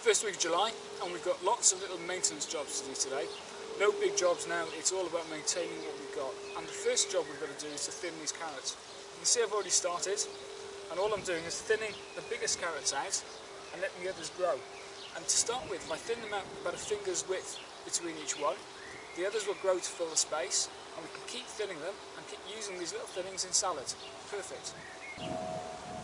First week of July, and we've got lots of little maintenance jobs to do today. No big jobs now, it's all about maintaining what we've got. And the first job we've got to do is to thin these carrots. You can see I've already started, and all I'm doing is thinning the biggest carrots out and letting the others grow. And to start with, if I thin them out about a finger's width between each one, the others will grow to fill the space, and we can keep thinning them and keep using these little thinnings in salad. Perfect.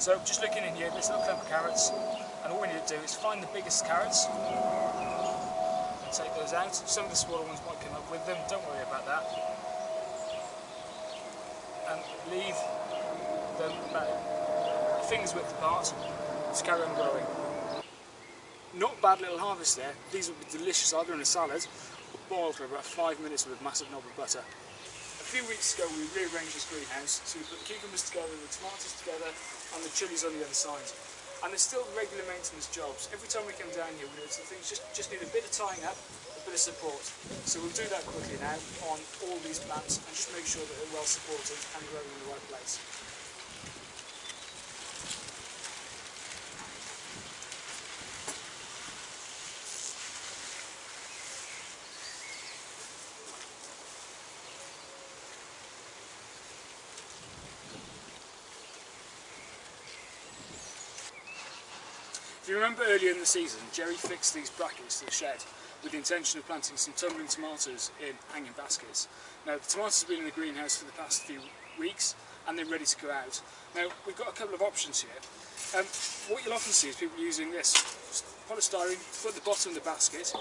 So just looking in here, this little clump of carrots, and all we need to do is find the biggest carrots and take those out. Some of the smaller ones might come up with them, don't worry about that. And leave them about a finger's width apart to carry on growing. Not bad little harvest there. These would be delicious either in a salad or boiled for about 5 minutes with a massive knob of butter. A few weeks ago we rearranged this greenhouse, so we put the cucumbers together, the tomatoes together and the chillies on the other side. And there's still regular maintenance jobs. Every time we come down here we notice that things just need a bit of tying up, a bit of support. So we'll do that quickly now on all these plants and just make sure that they're well supported and growing in the right place. If you remember earlier in the season, Jerry fixed these brackets to the shed with the intention of planting some tumbling tomatoes in hanging baskets. Now the tomatoes have been in the greenhouse for the past few weeks and they're ready to go out. Now we've got a couple of options here. What you'll often see is people using this polystyrene to put at the bottom of the basket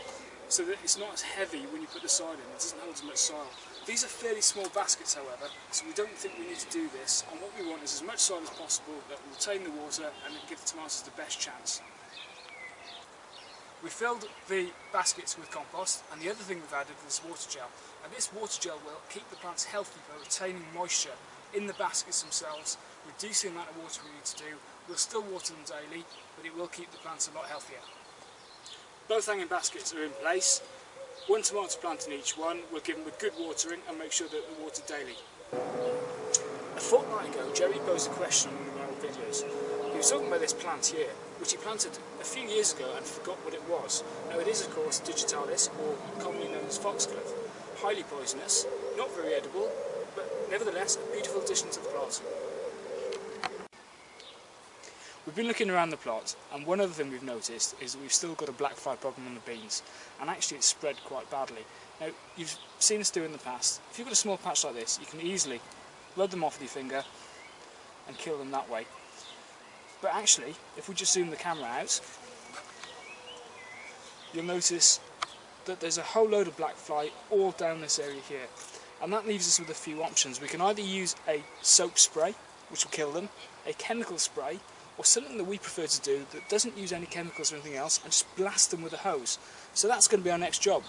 so that it's not as heavy when you put the soil in, it doesn't hold as much soil. These are fairly small baskets however, so we don't think we need to do this, and what we want is as much soil as possible that will retain the water and give the tomatoes the best chance. We filled the baskets with compost, and the other thing we've added is water gel. And this water gel will keep the plants healthy by retaining moisture in the baskets themselves, reducing the amount of water we need to do. We'll still water them daily, but it will keep the plants a lot healthier. Both hanging baskets are in place. One tomato plant in each one. We'll give them a good watering and make sure that they're watered daily. A fortnight ago, Jerry posed a question on one of my old videos. He was talking about this plant here, which he planted a few years ago and forgot what it was. Now it is of course digitalis, or commonly known as foxglove. Highly poisonous, not very edible, but nevertheless a beautiful addition to the plot. We've been looking around the plot, and one other thing we've noticed is that we've still got a black fly problem on the beans, and actually it's spread quite badly. Now you've seen us do in the past. If you've got a small patch like this, you can easily rub them off with your finger and kill them that way. But actually, if we just zoom the camera out, you'll notice that there's a whole load of black fly all down this area here. And that leaves us with a few options. We can either use a soap spray, which will kill them, a chemical spray, or something that we prefer to do that doesn't use any chemicals or anything else, and just blast them with a hose. So that's going to be our next job.